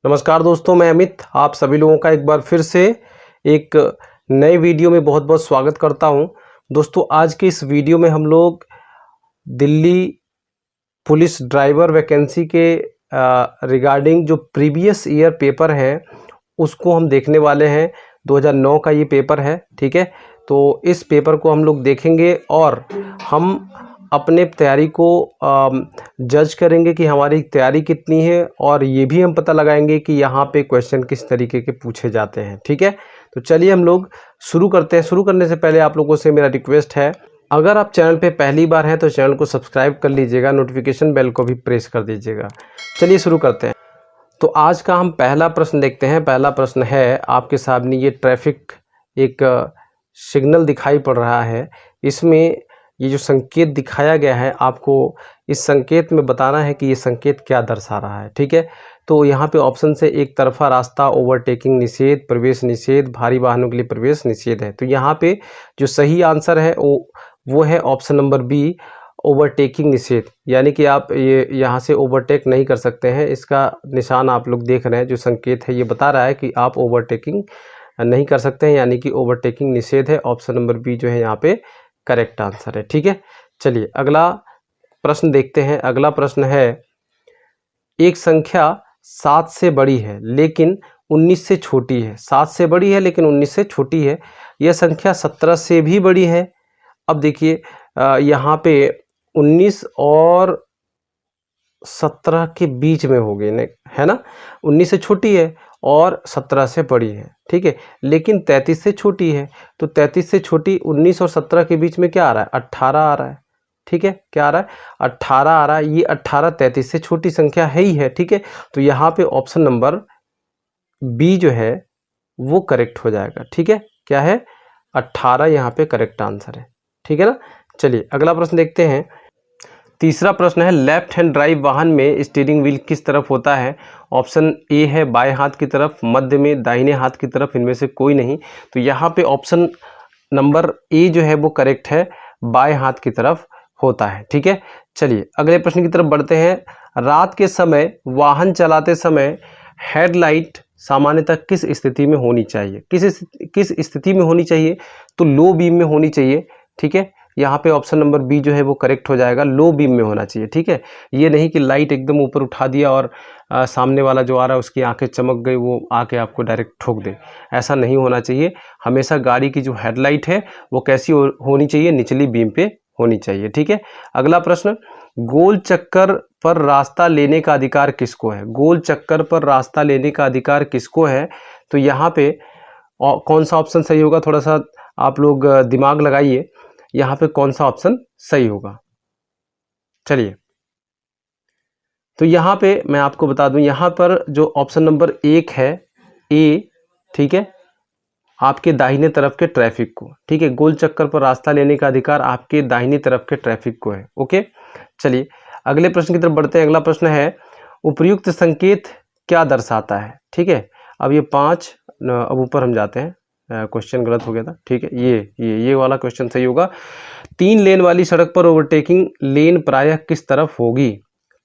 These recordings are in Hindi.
नमस्कार दोस्तों, मैं अमित आप सभी लोगों का एक बार फिर से एक नए वीडियो में बहुत बहुत स्वागत करता हूं। दोस्तों, आज के इस वीडियो में हम लोग दिल्ली पुलिस ड्राइवर वैकेंसी के रिगार्डिंग जो प्रीवियस ईयर पेपर है उसको हम देखने वाले हैं। 2009 का ये पेपर है, ठीक है। तो इस पेपर को हम लोग देखेंगे और हम अपने तैयारी को जज करेंगे कि हमारी तैयारी कितनी है, और ये भी हम पता लगाएंगे कि यहाँ पे क्वेश्चन किस तरीके के पूछे जाते हैं, ठीक है। तो चलिए हम लोग शुरू करते हैं। शुरू करने से पहले आप लोगों से मेरा रिक्वेस्ट है, अगर आप चैनल पे पहली बार हैं तो चैनल को सब्सक्राइब कर लीजिएगा, नोटिफिकेशन बेल को भी प्रेस कर दीजिएगा। चलिए शुरू करते हैं। तो आज का हम पहला प्रश्न देखते हैं। पहला प्रश्न है आपके सामने, ये ट्रैफिक एक सिग्नल दिखाई पड़ रहा है। इसमें ये जो संकेत दिखाया गया है, आपको इस संकेत में बताना है कि ये संकेत क्या दर्शा रहा है, ठीक है। तो यहाँ पे ऑप्शन से एक तरफा रास्ता, ओवरटेकिंग निषेध, प्रवेश निषेध, भारी वाहनों के लिए प्रवेश निषेध है। तो यहाँ पे जो सही आंसर है वो है ऑप्शन नंबर बी, ओवरटेकिंग निषेध। यानी कि आप ये यहाँ से ओवरटेक नहीं कर सकते हैं। इसका निशान आप लोग देख रहे हैं, जो संकेत है ये बता रहा है कि आप ओवरटेकिंग नहीं कर सकते हैं, यानी कि ओवरटेकिंग निषेध है। ऑप्शन नंबर बी जो है यहाँ पे करेक्ट आंसर है, ठीक है। चलिए अगला प्रश्न देखते हैं। अगला प्रश्न है, एक संख्या 7 से बड़ी है लेकिन 19 से छोटी है। 7 से बड़ी है लेकिन 19 से छोटी है। यह संख्या 17 से भी बड़ी है। अब देखिए यहाँ पे 19 और 17 के बीच में होगी, है ना। 19 से छोटी है और 17 से बड़ी है, ठीक है। लेकिन 33 से छोटी है। तो 33 से छोटी 19 और 17 के बीच में क्या आ रहा है? 18 आ रहा है, ठीक है। क्या आ रहा है? 18 आ रहा है। ये 18 33 से छोटी संख्या है ही है, ठीक है। तो यहाँ पे ऑप्शन नंबर बी जो है वो करेक्ट हो जाएगा, ठीक है। क्या है? 18 यहाँ पे करेक्ट आंसर है, ठीक है ना। चलिए अगला प्रश्न देखते हैं। तीसरा प्रश्न है, लेफ्ट हैंड ड्राइव वाहन में स्टीयरिंग व्हील किस तरफ होता है? ऑप्शन ए है बाएं हाथ की तरफ, मध्य में, दाहिने हाथ की तरफ, इनमें से कोई नहीं। तो यहाँ पे ऑप्शन नंबर ए जो है वो करेक्ट है, बाएं हाथ की तरफ होता है, ठीक है। चलिए अगले प्रश्न की तरफ बढ़ते हैं। रात के समय वाहन चलाते समय हेडलाइट सामान्यतः किस स्थिति में होनी चाहिए? किस स्थिति में होनी चाहिए? तो लो बीम में होनी चाहिए, ठीक है। यहाँ पे ऑप्शन नंबर बी जो है वो करेक्ट हो जाएगा, लो बीम में होना चाहिए, ठीक है। ये नहीं कि लाइट एकदम ऊपर उठा दिया और सामने वाला जो आ रहा है उसकी आंखें चमक गई, वो आके आपको डायरेक्ट ठोक दे। ऐसा नहीं होना चाहिए। हमेशा गाड़ी की जो हेडलाइट है वो कैसी होनी चाहिए? निचली बीम पे होनी चाहिए, ठीक है। अगला प्रश्न, गोल चक्कर पर रास्ता लेने का अधिकार किसको है? गोल चक्कर पर रास्ता लेने का अधिकार किसको है? तो यहाँ पे कौन सा ऑप्शन सही होगा? थोड़ा सा आप लोग दिमाग लगाइए, यहाँ पे कौन सा ऑप्शन सही होगा। चलिए तो यहाँ पे मैं आपको बता दूं, यहाँ पर जो ऑप्शन नंबर 1 है ए, ठीक है, आपके दाहिने तरफ के ट्रैफिक को, ठीक है। गोल चक्कर पर रास्ता लेने का अधिकार आपके दाहिनी तरफ के ट्रैफिक को है, ओके। चलिए अगले प्रश्न की तरफ बढ़ते हैं। अगला प्रश्न है, उपर्युक्त संकेत क्या दर्शाता है? ठीक है। अब ये 5, अब ऊपर हम जाते हैं, क्वेश्चन गलत हो गया था, ठीक है। ये वाला क्वेश्चन सही होगा। 3 लेन वाली सड़क पर ओवरटेकिंग लेन प्रायः किस तरफ होगी?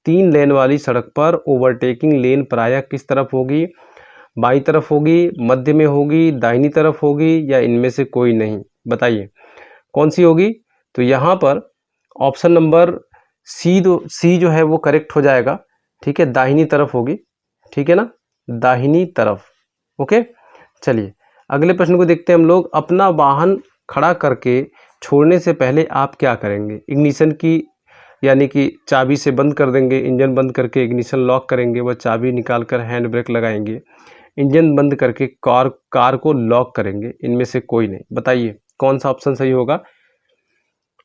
3 लेन वाली सड़क पर ओवरटेकिंग लेन प्रायः किस तरफ होगी? बाईं तरफ होगी, मध्य में होगी, दाहिनी तरफ होगी, या इनमें से कोई नहीं? बताइए कौन सी होगी। तो यहाँ पर ऑप्शन नंबर सी जो है वो करेक्ट हो जाएगा, ठीक है। दाहिनी तरफ होगी, ठीक है ना, दाहिनी तरफ, ओके। चलिए अगले प्रश्न को देखते हैं हम लोग। अपना वाहन खड़ा करके छोड़ने से पहले आप क्या करेंगे? इग्निशन की, यानी कि चाबी से बंद कर देंगे, इंजन बंद करके इग्निशन लॉक करेंगे, वह चाबी निकालकर हैंड ब्रेक लगाएंगे, इंजन बंद करके कार को लॉक करेंगे, इनमें से कोई नहीं। बताइए कौन सा ऑप्शन सही होगा।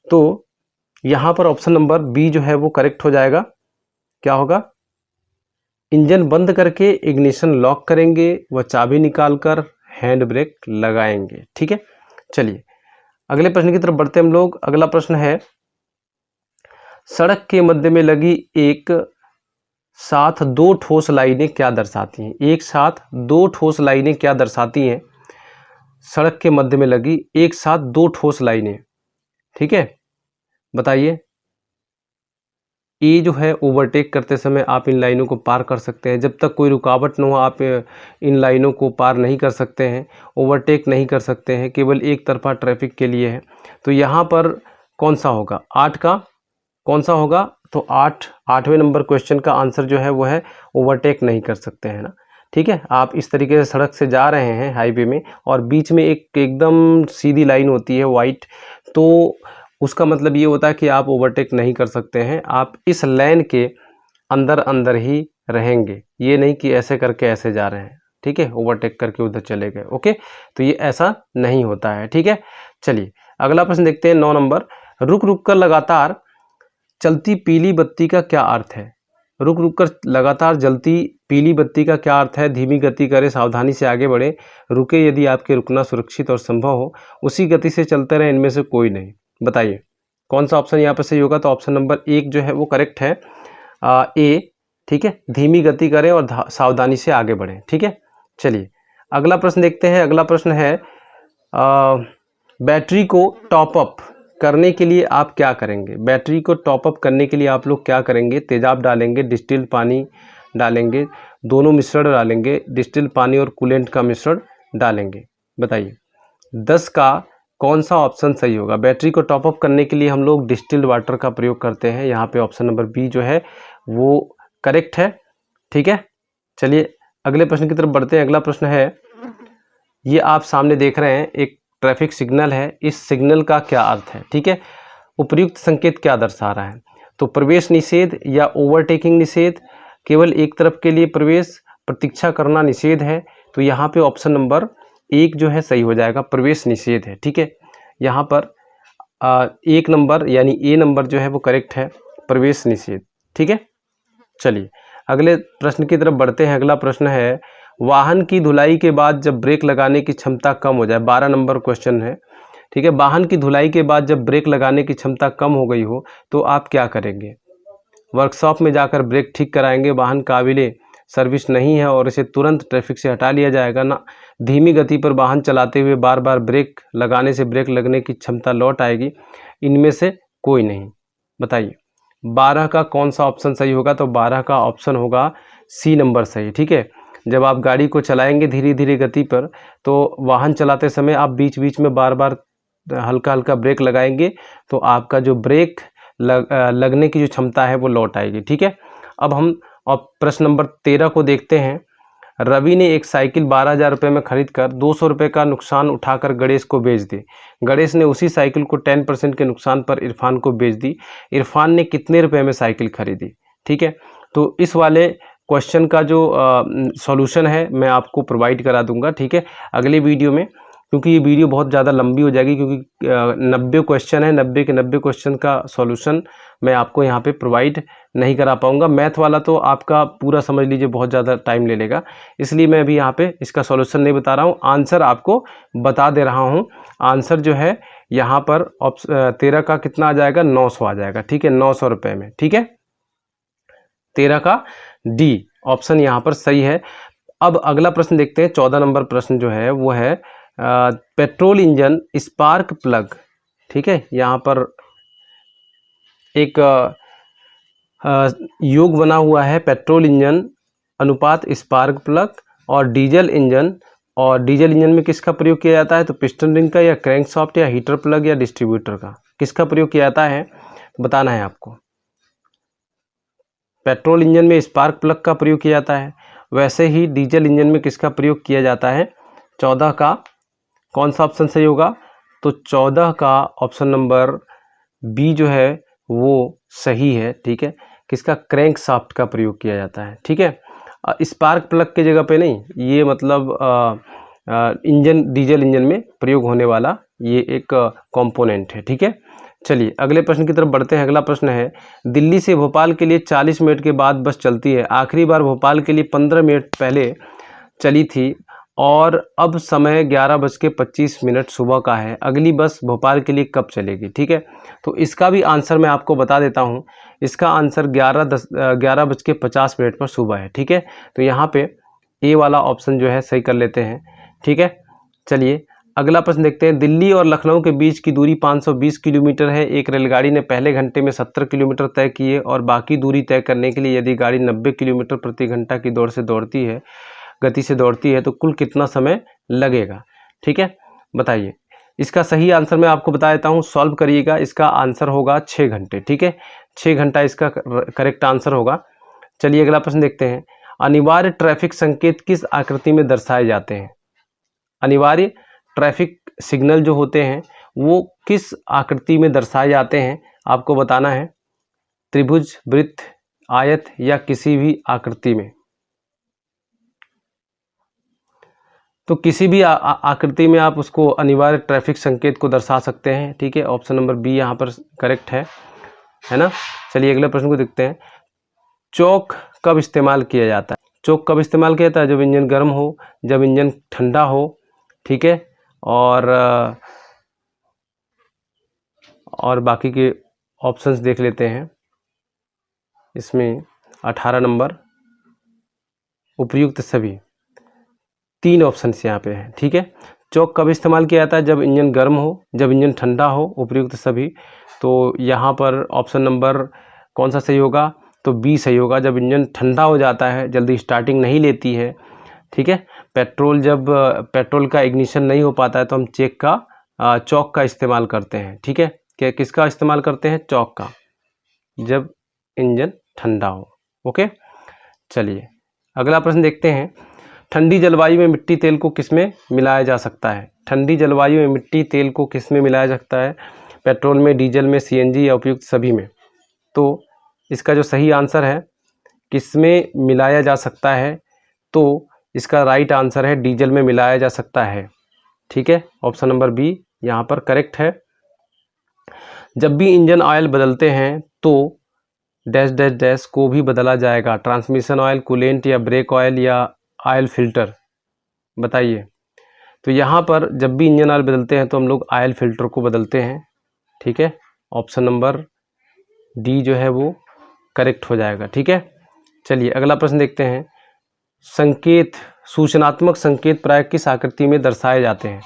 तो यहाँ पर ऑप्शन नंबर बी जो है वो करेक्ट हो जाएगा। क्या होगा? इंजन बंद करके इग्निशन लॉक करेंगे, वह चाबी निकालकर हैंड ब्रेक लगाएंगे, ठीक है। चलिए अगले प्रश्न की तरफ बढ़ते हम लोग। अगला प्रश्न है, सड़क के मध्य में लगी एक साथ 2 ठोस लाइनें क्या दर्शाती हैं? एक साथ 2 ठोस लाइनें क्या दर्शाती हैं? सड़क के मध्य में लगी एक साथ 2 ठोस लाइनें, ठीक है। बताइए ए जो है ओवरटेक करते समय आप इन लाइनों को पार कर सकते हैं। जब तक कोई रुकावट न हो आप इन लाइनों को पार नहीं कर सकते हैं, ओवरटेक नहीं कर सकते हैं, केवल एक तरफा ट्रैफिक के लिए है। तो यहाँ पर कौन सा होगा, 8 का कौन सा होगा, तो 8वें नंबर क्वेश्चन का आंसर जो है वो है ओवरटेक नहीं कर सकते हैं ना। ठीक है, आप इस तरीके से सड़क से जा रहे हैं हाईवे में और बीच में एक एकदम सीधी लाइन होती है वाइट, तो उसका मतलब ये होता है कि आप ओवरटेक नहीं कर सकते हैं, आप इस लाइन के अंदर अंदर ही रहेंगे, ये नहीं कि ऐसे करके ऐसे जा रहे हैं। ठीक है, ओवरटेक करके उधर चले गए। ओके, तो ये ऐसा नहीं होता है। ठीक है, चलिए अगला प्रश्न देखते हैं 9 नंबर। रुक रुक कर लगातार चलती पीली बत्ती का क्या अर्थ है। रुक रुक कर लगातार जलती पीली बत्ती का क्या अर्थ है। धीमी गति करें, सावधानी से आगे बढ़े, रुके यदि आपके रुकना सुरक्षित और संभव हो, उसी गति से चलते रहें, इनमें से कोई नहीं। बताइए कौन सा ऑप्शन यहाँ पर सही होगा। तो ऑप्शन नंबर 1 जो है वो करेक्ट है, ए। ठीक है, धीमी गति करें और सावधानी से आगे बढ़ें। ठीक है, चलिए अगला प्रश्न देखते हैं। अगला प्रश्न है बैटरी को टॉप अप करने के लिए आप क्या करेंगे। बैटरी को टॉप अप करने के लिए आप लोग क्या करेंगे, तेजाब डालेंगे, डिस्टिल्ड पानी डालेंगे, दोनों मिश्रण डालेंगे, डिस्टिल्ड पानी और कूलेंट का मिश्रण डालेंगे। बताइए 10 का कौन सा ऑप्शन सही होगा। बैटरी को टॉप अप करने के लिए हम लोग डिस्टिल्ड वाटर का प्रयोग करते हैं। यहाँ पे ऑप्शन नंबर बी जो है वो करेक्ट है। ठीक है, चलिए अगले प्रश्न की तरफ बढ़ते हैं। अगला प्रश्न है, ये आप सामने देख रहे हैं एक ट्रैफिक सिग्नल है, इस सिग्नल का क्या अर्थ है। ठीक है, उपयुक्त संकेत क्या दर्शा रहा है। तो प्रवेश निषेध या ओवरटेकिंग निषेध, केवल एक तरफ के लिए प्रवेश, प्रतीक्षा करना निषेध है। तो यहाँ पे ऑप्शन नंबर 1 जो है सही हो जाएगा, प्रवेश निषेध है। ठीक है, यहाँ पर 1 नंबर यानी ए नंबर जो है वो करेक्ट है, प्रवेश निषेध। ठीक है, चलिए अगले प्रश्न की तरफ बढ़ते हैं। अगला प्रश्न है, वाहन की धुलाई के बाद जब ब्रेक लगाने की क्षमता कम हो जाए। 12 नंबर क्वेश्चन है। ठीक है, वाहन की धुलाई के बाद जब ब्रेक लगाने की क्षमता कम हो गई हो तो आप क्या करेंगे। वर्कशॉप में जाकर ब्रेक ठीक कराएंगे, वाहन काबिले सर्विस नहीं है और इसे तुरंत ट्रैफिक से हटा लिया जाएगा ना। धीमी गति पर वाहन चलाते हुए बार बार ब्रेक लगाने से ब्रेक लगने की क्षमता लौट आएगी, इनमें से कोई नहीं। बताइए 12 का कौन सा ऑप्शन सही होगा। तो 12 का ऑप्शन होगा सी नंबर सही। ठीक है, जब आप गाड़ी को चलाएंगे धीरे धीरे गति पर, तो वाहन चलाते समय आप बीच बीच में बार बार हल्का हल्का ब्रेक लगाएंगे, तो आपका जो ब्रेक लगने की जो क्षमता है वो लौट आएगी। ठीक है, अब हम प्रश्न नंबर 13 को देखते हैं। रवि ने एक साइकिल 12,000 रुपये में खरीद कर 200 रुपये का नुकसान उठाकर गणेश को बेच दी। गणेश ने उसी साइकिल को 10% के नुकसान पर इरफान को बेच दी। इरफान ने कितने रुपए में साइकिल खरीदी। ठीक है, तो इस वाले क्वेश्चन का जो सॉल्यूशन है मैं आपको प्रोवाइड करा दूंगा। ठीक है, अगले वीडियो में, क्योंकि ये वीडियो बहुत ज़्यादा लंबी हो जाएगी, क्योंकि 90 क्वेश्चन है, 90 के 90 क्वेश्चन का सॉल्यूशन मैं आपको यहाँ पे प्रोवाइड नहीं करा पाऊँगा। मैथ वाला तो आपका पूरा समझ लीजिए बहुत ज़्यादा टाइम ले लेगा, इसलिए मैं अभी यहाँ पे इसका सॉल्यूशन नहीं बता रहा हूँ, आंसर आपको बता दे रहा हूँ। आंसर जो है यहाँ पर 13 का कितना आ जाएगा, 900 आ जाएगा। ठीक है, 900 रुपये में। ठीक है, 13 का डी ऑप्शन यहाँ पर सही है। अब अगला प्रश्न देखते हैं। 14 नंबर प्रश्न जो है वो है पेट्रोल इंजन स्पार्क प्लग। ठीक है, यहाँ पर एक योग बना हुआ है, पेट्रोल इंजन अनुपात स्पार्क प्लग और डीजल इंजन। और डीजल इंजन में किसका प्रयोग किया जाता है, तो पिस्टन रिंग का या क्रैंकशाफ्ट या हीटर प्लग या डिस्ट्रीब्यूटर का, किसका प्रयोग किया जाता है बताना है आपको। पेट्रोल इंजन में स्पार्क प्लग का प्रयोग किया जाता है, वैसे ही डीजल इंजन में किसका प्रयोग किया जाता है। 14 का कौन सा ऑप्शन सही होगा, तो 14 का ऑप्शन नंबर बी जो है वो सही है। ठीक है, किसका, क्रैंकशाफ्ट का प्रयोग किया जाता है। ठीक है, स्पार्क प्लग की जगह पे नहीं, ये मतलब इंजन डीजल इंजन में प्रयोग होने वाला ये एक कंपोनेंट है। ठीक है, चलिए अगले प्रश्न की तरफ बढ़ते हैं। अगला प्रश्न है, दिल्ली से भोपाल के लिए 40 मिनट के बाद बस चलती है, आखिरी बार भोपाल के लिए 15 मिनट पहले चली थी और अब समय 11:25 सुबह का है, अगली बस भोपाल के लिए कब चलेगी। ठीक है, तो इसका भी आंसर मैं आपको बता देता हूँ। इसका आंसर 11:50 पर सुबह है। ठीक है, तो यहाँ पे ए वाला ऑप्शन जो है सही कर लेते हैं। ठीक है, चलिए अगला प्रश्न देखते हैं, दिल्ली और लखनऊ के बीच की दूरी 520 किलोमीटर है। एक रेलगाड़ी ने पहले घंटे में 70 किलोमीटर तय किए और बाकी दूरी तय करने के लिए यदि गाड़ी 90 किलोमीटर प्रति घंटा की गति से दौड़ती है तो कुल कितना समय लगेगा। ठीक है, बताइए। इसका सही आंसर मैं आपको बता देता हूँ, सॉल्व करिएगा। इसका आंसर होगा 6 घंटे। ठीक है, 6 घंटा इसका करेक्ट आंसर होगा। चलिए अगला प्रश्न देखते हैं, अनिवार्य ट्रैफिक संकेत किस आकृति में दर्शाए जाते हैं। अनिवार्य ट्रैफिक सिग्नल जो होते हैं वो किस आकृति में दर्शाए जाते हैं, आपको बताना है। त्रिभुज, वृत्त, आयत या किसी भी आकृति में। तो किसी भी आकृति में आप उसको अनिवार्य ट्रैफिक संकेत को दर्शा सकते हैं। ठीक है, ऑप्शन नंबर बी यहाँ पर करेक्ट है ना। चलिए अगले प्रश्न को देखते हैं, चौक कब इस्तेमाल किया जाता है। चौक कब इस्तेमाल किया जाता है, जब इंजन गर्म हो, जब इंजन ठंडा हो। ठीक है, और बाकी के ऑप्शंस देख लेते हैं। इसमें 18 नंबर उपयुक्त सभी, 3 ऑप्शंस यहाँ पे हैं। ठीक है, चौक कब इस्तेमाल किया जाता है, जब इंजन गर्म हो, जब इंजन ठंडा हो, उपयुक्त सभी। तो यहाँ पर ऑप्शन नंबर कौन सा सही होगा, तो बी सही होगा। जब इंजन ठंडा हो जाता है, जल्दी स्टार्टिंग नहीं लेती है। ठीक है, जब पेट्रोल का इग्निशन नहीं हो पाता है तो हम चौक का इस्तेमाल करते हैं। ठीक है, क्या किसका इस्तेमाल करते हैं, चौक का, जब इंजन ठंडा हो। ओके, चलिए अगला प्रश्न देखते हैं, ठंडी जलवायु में मिट्टी तेल को किसमें मिलाया जा सकता है। ठंडी जलवायु में मिट्टी तेल को किसमें मिलाया जा सकता है, पेट्रोल में, डीजल में, सीएनजी या उपयुक्त सभी में। तो इसका जो सही आंसर है किसमें मिलाया जा सकता है, तो इसका राइट आंसर है डीजल में मिलाया जा सकता है। ठीक है, ऑप्शन नंबर बी यहाँ पर करेक्ट है। जब भी इंजन ऑयल बदलते हैं तो डैश डैश डैश को भी बदला जाएगा, ट्रांसमिशन ऑयल, कूलेंट या ब्रेक ऑयल या ऑयल फिल्टर, बताइए। तो यहाँ पर जब भी इंजन ऑयल बदलते हैं तो हम लोग ऑयल फिल्टर को बदलते हैं। ठीक है, ऑप्शन नंबर डी जो है वो करेक्ट हो जाएगा। ठीक है, चलिए अगला प्रश्न देखते हैं, सूचनात्मक संकेत प्रायः किस आकृति में दर्शाए जाते हैं।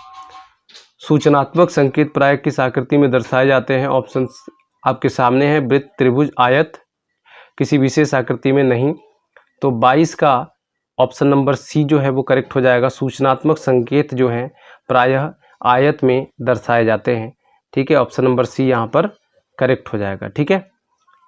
सूचनात्मक संकेत प्रायः किस आकृति में दर्शाए जाते हैं, ऑप्शंस आपके सामने हैं, वृत्त, त्रिभुज, आयत, किसी विशेष आकृति में नहीं। तो 22 का ऑप्शन नंबर सी जो है वो करेक्ट हो जाएगा। सूचनात्मक संकेत जो हैं प्रायः आयत में दर्शाए जाते हैं। ठीक है, ऑप्शन नंबर सी यहाँ पर करेक्ट हो जाएगा। ठीक है,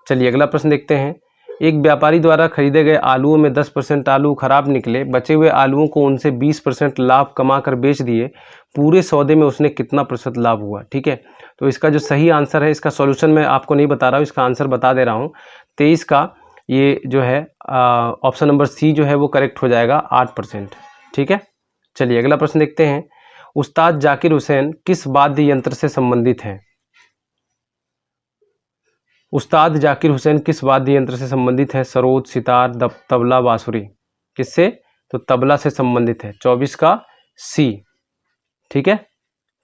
चलिए अगला प्रश्न देखते हैं, एक व्यापारी द्वारा खरीदे गए आलूओं में 10% आलू खराब निकले, बचे हुए आलूओं को उनसे 20% लाभ कमाकर बेच दिए, पूरे सौदे में उसने कितना प्रतिशत लाभ हुआ। ठीक है, तो इसका जो सही आंसर है, इसका सॉल्यूशन मैं आपको नहीं बता रहा हूँ, इसका आंसर बता दे रहा हूँ। 23 का ये जो है ऑप्शन नंबर सी जो है वो करेक्ट हो जाएगा, 8%। ठीक है, चलिए अगला प्रश्न देखते हैं, उस्ताद जाकिर हुसैन किस वाद्य यंत्र से संबंधित हैं। उस्ताद जाकिर हुसैन किस वाद्य यंत्र से संबंधित है, सरोद, सितार, तबला, बांसुरी, किससे, तो तबला से संबंधित है। 24 का सी। ठीक है,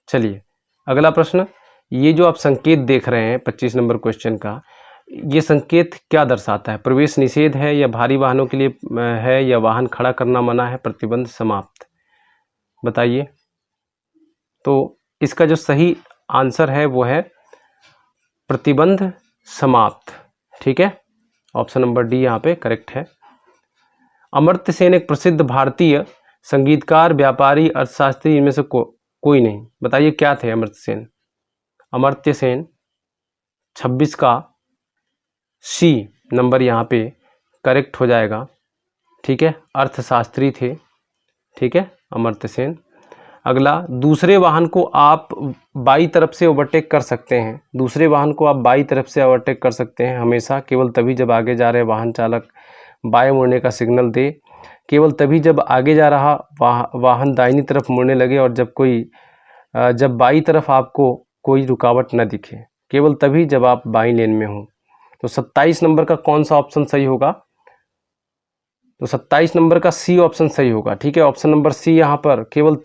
चलिए अगला प्रश्न, ये जो आप संकेत देख रहे हैं 25 नंबर क्वेश्चन का, ये संकेत क्या दर्शाता है, प्रवेश निषेध है या भारी वाहनों के लिए है या वाहन खड़ा करना मना है, प्रतिबंध समाप्त, बताइए। तो इसका जो सही आंसर है वो है प्रतिबंध समाप्त। ठीक है, ऑप्शन नंबर डी यहाँ पे करेक्ट है। अमर्त्य सेन एक प्रसिद्ध भारतीय संगीतकार, व्यापारी, अर्थशास्त्री, इनमें से कोई नहीं, बताइए क्या थे अमर्त्य सेन। अमर्त्य सेन 26 का सी नंबर यहाँ पे करेक्ट हो जाएगा। ठीक है, अर्थशास्त्री थे। ठीक है, अमर्त्य सेन। अगला, दूसरे वाहन को आप बाई तरफ से ओवरटेक कर सकते हैं। दूसरे वाहन को आप बाई तरफ से ओवरटेक कर सकते हैं हमेशा, केवल तभी जब आगे जा रहे वाहन चालक बाएं मुड़ने का सिग्नल दे, केवल तभी जब आगे जा रहा वाहन दाहिनी तरफ मुड़ने लगे और जब बाई तरफ आपको कोई रुकावट न दिखे, केवल तभी जब आप बाई लेन में हो। तो 27 नंबर का कौन सा ऑप्शन सही होगा, तो 27 नंबर का सी ऑप्शन सही होगा। ठीक है, ऑप्शन नंबर सी यहाँ पर केवल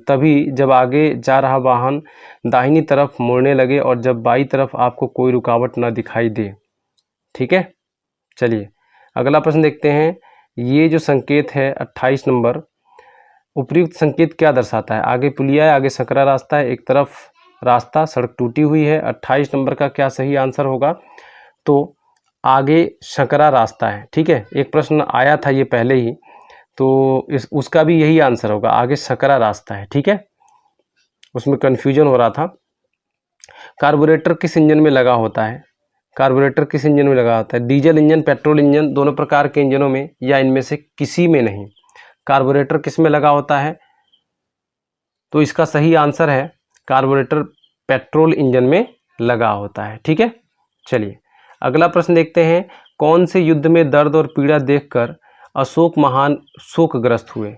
तभी जब आगे जा रहा वाहन दाहिनी तरफ मुड़ने लगे और जब बाई तरफ आपको कोई रुकावट ना दिखाई दे। ठीक है, चलिए अगला प्रश्न देखते हैं, ये जो संकेत है 28 नंबर, उपर्युक्त संकेत क्या दर्शाता है? आगे पुलिया है, आगे सकरा रास्ता है, एक तरफ रास्ता, सड़क टूटी हुई है। 28 नंबर का क्या सही आंसर होगा? तो आगे सकरा रास्ता है। ठीक है, एक प्रश्न आया था ये पहले ही, तो उसका भी यही आंसर होगा, आगे सकरा रास्ता है। ठीक है, उसमें कन्फ्यूजन हो रहा था। कार्बोरेटर किस इंजन में लगा होता है? कार्बोरेटर किस इंजन में लगा होता है? डीजल इंजन, पेट्रोल इंजन, दोनों प्रकार के इंजनों में, या इनमें से किसी में नहीं? कार्बोरेटर किस में लगा होता है? तो इसका सही आंसर है कार्बोरेटर पेट्रोल इंजन में लगा होता है। ठीक है, चलिए अगला प्रश्न देखते हैं। कौन से युद्ध में दर्द और पीड़ा देखकर अशोक महान शोकग्रस्त हुए?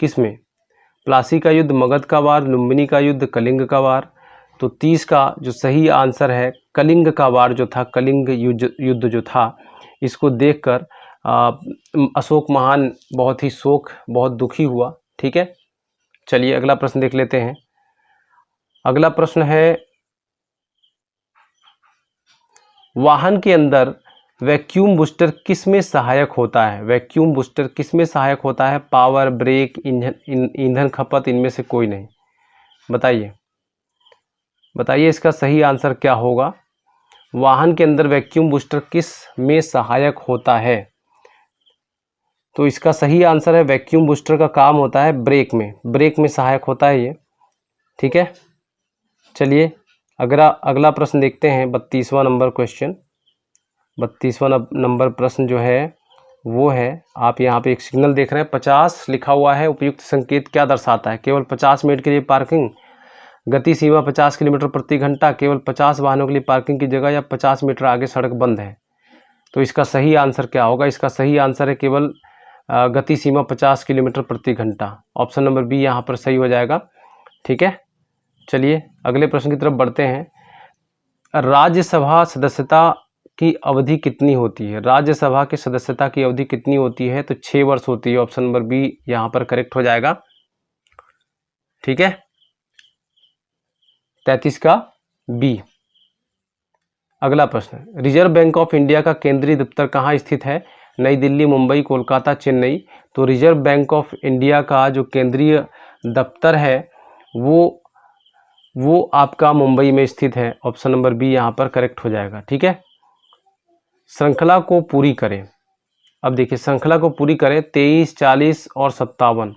किसमें? प्लासी का युद्ध, मगध का वार, लुम्बिनी का युद्ध, कलिंग का वार। तो 30 का जो सही आंसर है कलिंग का वार जो था, कलिंग युद्ध जो था, इसको देखकर अशोक महान बहुत ही बहुत दुखी हुआ। ठीक है, चलिए अगला प्रश्न देख लेते हैं। अगला प्रश्न है, वाहन के अंदर वैक्यूम बूस्टर किस में सहायक होता है? वैक्यूम बूस्टर किस में सहायक होता है? पावर, ब्रेक, ईंधन खपत, इनमें से कोई नहीं। बताइए बताइए इसका सही आंसर क्या होगा? वाहन के अंदर वैक्यूम बूस्टर किस में सहायक होता है? तो इसका सही आंसर है वैक्यूम बूस्टर का काम होता है ब्रेक में, ब्रेक में सहायक होता है ये। ठीक है, चलिए अगला प्रश्न देखते हैं। 32वां नंबर क्वेश्चन, 32वां नंबर प्रश्न जो है वो है, आप यहाँ पे एक सिग्नल देख रहे हैं 50 लिखा हुआ है। उपयुक्त संकेत क्या दर्शाता है? केवल 50 मिनट के लिए पार्किंग, गति सीमा 50 किलोमीटर प्रति घंटा, केवल 50 वाहनों के लिए पार्किंग की जगह, या 50 मीटर आगे सड़क बंद है। तो इसका सही आंसर क्या होगा? इसका सही आंसर है केवल गति सीमा 50 किलोमीटर प्रति घंटा। ऑप्शन नंबर बी यहाँ पर सही हो जाएगा। ठीक है, चलिए अगले प्रश्न की तरफ बढ़ते हैं। राज्यसभा सदस्यता की अवधि कितनी होती है? राज्यसभा की सदस्यता की अवधि कितनी होती है? तो 6 वर्ष होती है। ऑप्शन नंबर बी यहाँ पर करेक्ट हो जाएगा। ठीक है, 33 का बी। अगला प्रश्न, रिजर्व बैंक ऑफ इंडिया का केंद्रीय दफ्तर कहाँ स्थित है? नई दिल्ली, मुंबई, कोलकाता, चेन्नई। तो रिजर्व बैंक ऑफ इंडिया का जो केंद्रीय दफ्तर है वो आपका मुंबई में स्थित है। ऑप्शन नंबर बी यहाँ पर करेक्ट हो जाएगा। ठीक है, श्रृंखला को पूरी करें। अब देखिए श्रृंखला को पूरी करें, 23, 40 और 57।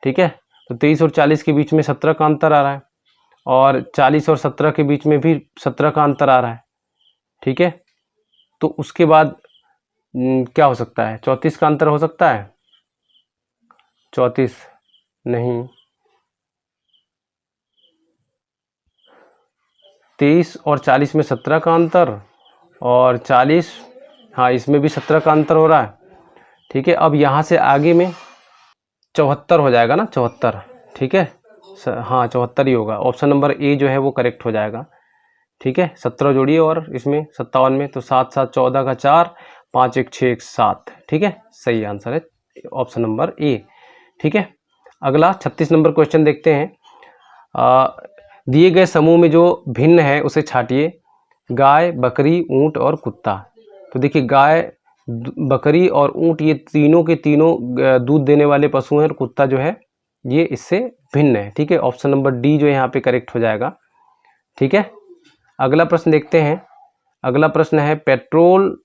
ठीक है, तो 23 और 40 के बीच में 17 का अंतर आ रहा है, और 40 और 17 के बीच में भी 17 का अंतर आ रहा है। ठीक है, तो उसके बाद क्या हो सकता है? 34 का अंतर हो सकता है? 34 नहीं, 23 और 40 में 17 का अंतर, और 40, हाँ इसमें भी 17 का अंतर हो रहा है। ठीक है, अब यहाँ से आगे में 74 हो जाएगा ना, 74। ठीक है, हाँ 74 ही होगा। ऑप्शन नंबर ए जो है वो करेक्ट हो जाएगा। ठीक है, 17 जोड़िए और इसमें 57 में, तो 7 7 14 का 4, 5 1 6 1 7। ठीक है, सही आंसर है ऑप्शन नंबर ए। ठीक है, अगला 36 नंबर क्वेश्चन देखते हैं। दिए गए समूह में जो भिन्न है उसे छांटिए। गाय, बकरी, ऊंट और कुत्ता। तो देखिए गाय, बकरी और ऊंट ये तीनों के तीनों दूध देने वाले पशु हैं, और कुत्ता जो है ये इससे भिन्न है। ठीक है, ऑप्शन नंबर डी जो यहाँ पे करेक्ट हो जाएगा। ठीक है, अगला प्रश्न देखते हैं। अगला प्रश्न है पेट्रोल,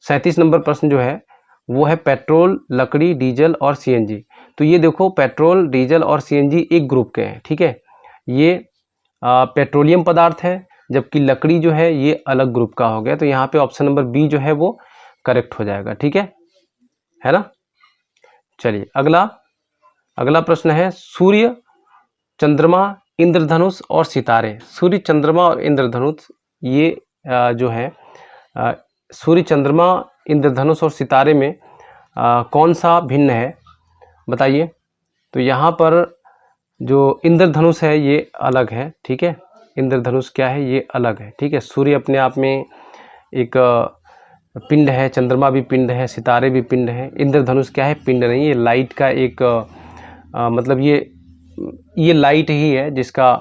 37 नंबर प्रश्न जो है वो है पेट्रोल, लकड़ी, डीजल और सीएनजी। तो ये देखो पेट्रोल, डीजल और सीएनजी एक ग्रुप के हैं। ठीक है, ये पेट्रोलियम पदार्थ है, जबकि लकड़ी जो है ये अलग ग्रुप का हो गया। तो यहाँ पे ऑप्शन नंबर बी जो है वो करेक्ट हो जाएगा। ठीक है ना? चलिए अगला प्रश्न है सूर्य, चंद्रमा, इंद्रधनुष और सितारे। सूर्य, चंद्रमा और इंद्रधनुष ये जो है सूर्य, चंद्रमा, इंद्रधनुष और सितारे में कौन सा भिन्न है? बताइए। तो यहाँ पर जो इंद्रधनुष है ये अलग है। ठीक है, इंद्रधनुष क्या है? ये अलग है। ठीक है, सूर्य अपने आप में एक पिंड है, चंद्रमा भी पिंड है, सितारे भी पिंड है। इंद्रधनुष क्या है? पिंड नहीं, ये लाइट का एक मतलब ये लाइट ही है, जिसका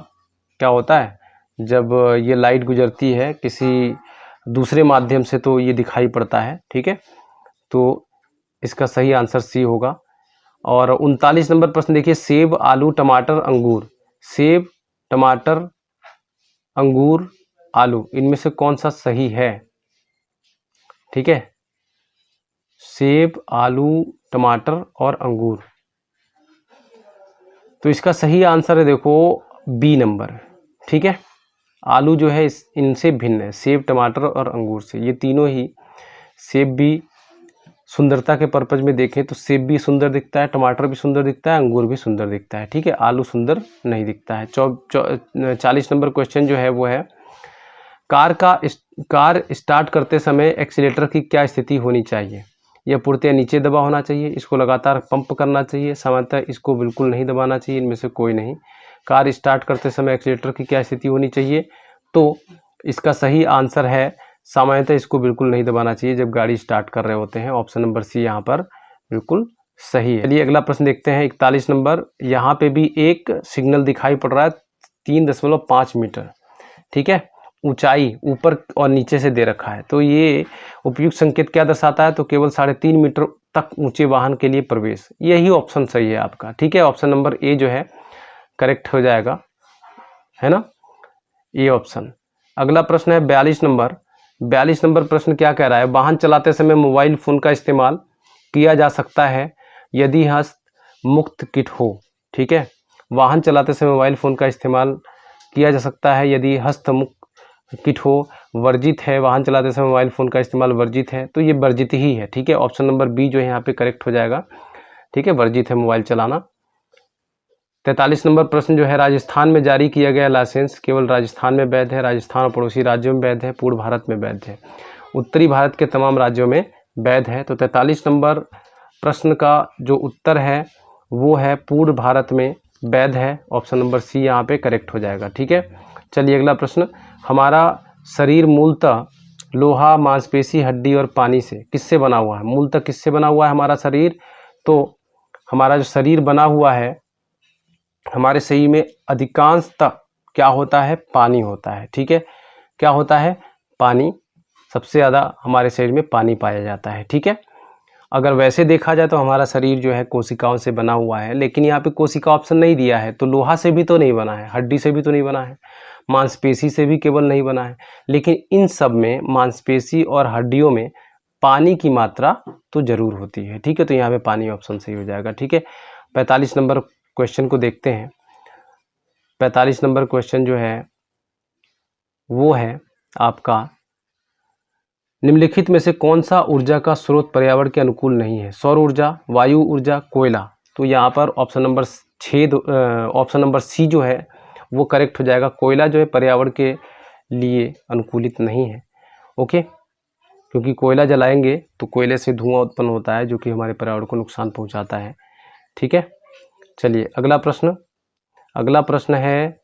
क्या होता है जब ये लाइट गुजरती है किसी दूसरे माध्यम से तो ये दिखाई पड़ता है। ठीक है, तो इसका सही आंसर सी होगा। और 39 नंबर प्रश्न देखिए, सेब, आलू, टमाटर, अंगूर। सेब, टमाटर, अंगूर, आलू, इनमें से कौन सा सही है? ठीक है, सेब, आलू, टमाटर और अंगूर। तो इसका सही आंसर है देखो बी नंबर। ठीक है, आलू जो है इनसे भिन्न है, सेब, टमाटर और अंगूर से। ये तीनों ही, सेब भी सुंदरता के पर्पज में देखें तो सेब भी सुंदर दिखता है, टमाटर भी सुंदर दिखता है, अंगूर भी सुंदर दिखता है। ठीक है, आलू सुंदर नहीं दिखता है। 40 नंबर क्वेश्चन जो है वो है, कार स्टार्ट करते समय एक्सीलेटर की क्या स्थिति होनी चाहिए? यह पूर्णतः नीचे दबा होना चाहिए, इसको लगातार पंप करना चाहिए, सामान्यतः इसको बिल्कुल नहीं दबाना चाहिए, इनमें से कोई नहीं। कार स्टार्ट करते समय एक्सीलेटर की क्या स्थिति होनी चाहिए? तो इसका सही आंसर है सामान्यतः इसको बिल्कुल नहीं दबाना चाहिए जब गाड़ी स्टार्ट कर रहे होते हैं। ऑप्शन नंबर सी यहाँ पर बिल्कुल सही है। चलिए अगला प्रश्न देखते हैं, 41 नंबर। यहाँ पे भी एक सिग्नल दिखाई पड़ रहा है 3.5 मीटर, ठीक है, ऊंचाई ऊपर और नीचे से दे रखा है। तो ये उपयुक्त संकेत क्या दर्शाता है? तो केवल 3.5 मीटर तक ऊंचे वाहन के लिए प्रवेश। यही ऑप्शन सही है आपका। ठीक है, ऑप्शन नंबर ए जो है करेक्ट हो जाएगा, है ना, ये ऑप्शन। अगला प्रश्न है 42 नंबर। 42 नंबर प्रश्न क्या कह रहा है? वाहन चलाते समय मोबाइल फोन का इस्तेमाल किया जा सकता है यदि हस्त मुक्त किट हो। ठीक है, वाहन चलाते समय मोबाइल फोन का इस्तेमाल किया जा सकता है यदि हस्त मुक्त किट हो। वर्जित है, वाहन चलाते समय मोबाइल फोन का इस्तेमाल वर्जित है, तो ये वर्जित ही है। ठीक है, ऑप्शन नंबर बी जो है यहाँ पे करेक्ट हो जाएगा। ठीक है, वर्जित है मोबाइल चलाना। 43 नंबर प्रश्न जो है, राजस्थान में जारी किया गया लाइसेंस केवल राजस्थान में वैध है, राजस्थान और पड़ोसी राज्यों में वैध है, पूर्व भारत में वैध है, उत्तरी भारत के तमाम राज्यों में वैध है। तो 43 नंबर प्रश्न का जो उत्तर है वो है पूर्व भारत में वैध है। ऑप्शन नंबर सी यहाँ पे करेक्ट हो जाएगा। ठीक है, चलिए अगला प्रश्न। हमारा शरीर मूलतः लोहा, मांसपेशी, हड्डी और पानी से किससे बना हुआ है? मूलतः किससे बना हुआ है हमारा शरीर? तो हमारा जो शरीर बना हुआ है, हमारे शरीर में अधिकांशतः क्या होता है? पानी होता है। ठीक है, क्या होता है? पानी। सबसे ज़्यादा हमारे शरीर में पानी पाया जाता है। ठीक है, अगर वैसे देखा जाए तो हमारा शरीर जो है कोशिकाओं से बना हुआ है, लेकिन यहाँ पे कोशिका ऑप्शन नहीं दिया है, तो लोहा से भी तो नहीं बना है, हड्डी से भी तो नहीं बना है, मांसपेशी से भी केवल नहीं बना है, लेकिन इन सब में मांसपेशी और हड्डियों में पानी की मात्रा तो जरूर होती है। ठीक है, तो यहाँ पे पानी ऑप्शन सही हो जाएगा। ठीक है, 45 नंबर क्वेश्चन को देखते हैं। 45 नंबर क्वेश्चन जो है वो है आपका, निम्नलिखित में से कौन सा ऊर्जा का स्रोत पर्यावरण के अनुकूल नहीं है? सौर ऊर्जा, वायु ऊर्जा, कोयला। तो यहाँ पर option number option number C जो है वो करेक्ट हो जाएगा। कोयला जो है पर्यावरण के लिए अनुकूलित नहीं है। ओके, क्योंकि कोयला जलाएंगे तो कोयले से धुआं उत्पन्न होता है जो कि हमारे पर्यावरण को नुकसान पहुंचाता है। ठीक है, चलिए अगला प्रश्न। अगला प्रश्न है,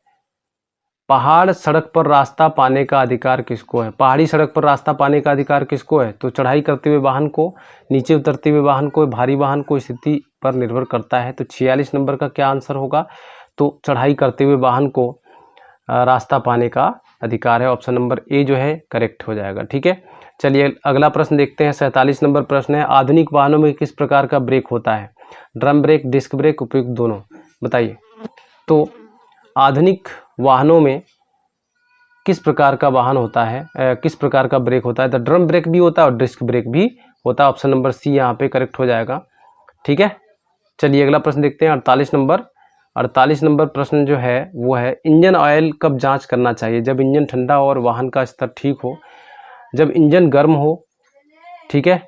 पहाड़ सड़क पर रास्ता पाने का अधिकार किसको है? पहाड़ी सड़क पर रास्ता पाने का अधिकार किसको है? तो चढ़ाई करते हुए वाहन को, नीचे उतरते हुए वाहन को, भारी वाहन को, स्थिति पर निर्भर करता है। तो 46 नंबर का क्या आंसर होगा? तो चढ़ाई करते हुए वाहन को रास्ता पाने का अधिकार है। ऑप्शन नंबर ए जो है करेक्ट हो जाएगा। ठीक है, चलिए अगला प्रश्न देखते हैं। 47 नंबर प्रश्न है, आधुनिक वाहनों में किस प्रकार का ब्रेक होता है? ड्रम ब्रेक, डिस्क ब्रेक, उपयुक्त दोनों, बताइए। तो आधुनिक वाहनों में किस प्रकार का वाहन होता है, किस प्रकार का ब्रेक होता है? तो ड्रम ब्रेक भी होता है और डिस्क ब्रेक भी होता है। ऑप्शन नंबर सी यहाँ पे करेक्ट हो जाएगा। ठीक है, चलिए अगला प्रश्न देखते हैं। 48 नंबर प्रश्न जो है वो है, इंजन ऑयल कब जांच करना चाहिए? जब इंजन ठंडा हो और वाहन का स्तर ठीक हो, जब इंजन गर्म हो। ठीक है,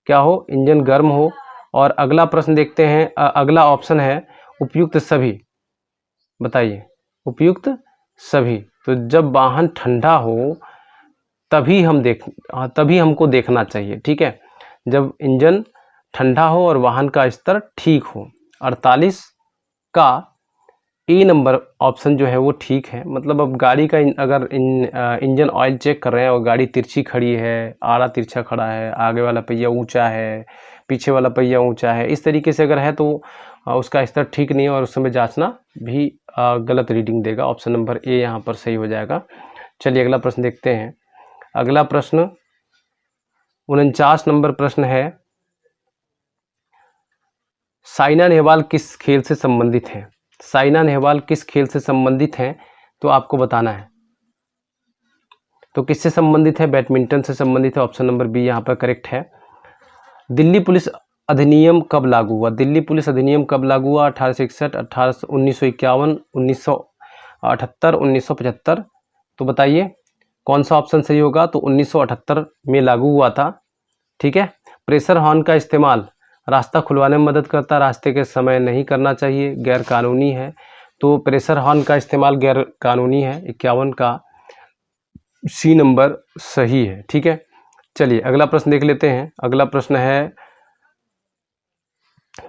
क्या हो? इंजन गर्म हो। और अगला प्रश्न देखते हैं, अगला ऑप्शन है उपयुक्त सभी, बताइए। उपयुक्त सभी, तो जब वाहन ठंडा हो तभी तभी हमको देखना चाहिए। ठीक है, जब इंजन ठंडा हो और वाहन का स्तर ठीक हो। 48 का ए नंबर ऑप्शन जो है वो ठीक है। मतलब अब गाड़ी का अगर इंजन ऑयल चेक कर रहे हैं और गाड़ी तिरछी खड़ी है, आड़ा तिरछा खड़ा है, आगे वाला पहिया ऊंचा है, पीछे वाला पहिया ऊंचा है, इस तरीके से अगर है तो उसका स्तर ठीक नहीं है और उस समय जांचना भी गलत रीडिंग देगा। ऑप्शन नंबर ए यहाँ पर सही हो जाएगा। चलिए अगला प्रश्न देखते हैं। अगला प्रश्न 49 नंबर प्रश्न है, साइना नेहवाल किस खेल से संबंधित हैं? साइना नेहवाल किस खेल से संबंधित हैं तो आपको बताना है। तो किससे संबंधित है? बैडमिंटन से संबंधित है। ऑप्शन नंबर बी यहाँ पर करेक्ट है। दिल्ली पुलिस अधिनियम कब लागू हुआ? दिल्ली पुलिस अधिनियम कब लागू हुआ? 1861, 1951, 1978, 1975। तो बताइए कौन सा ऑप्शन सही होगा? तो 1978 में लागू हुआ था। ठीक है। प्रेशर हॉर्न का इस्तेमाल रास्ता खुलवाने में मदद करता है, रास्ते के समय नहीं करना चाहिए, गैर कानूनी है। तो प्रेशर हॉर्न का इस्तेमाल गैर कानूनी है। 51 का सी नंबर सही है। ठीक है, चलिए अगला प्रश्न देख लेते हैं। अगला प्रश्न है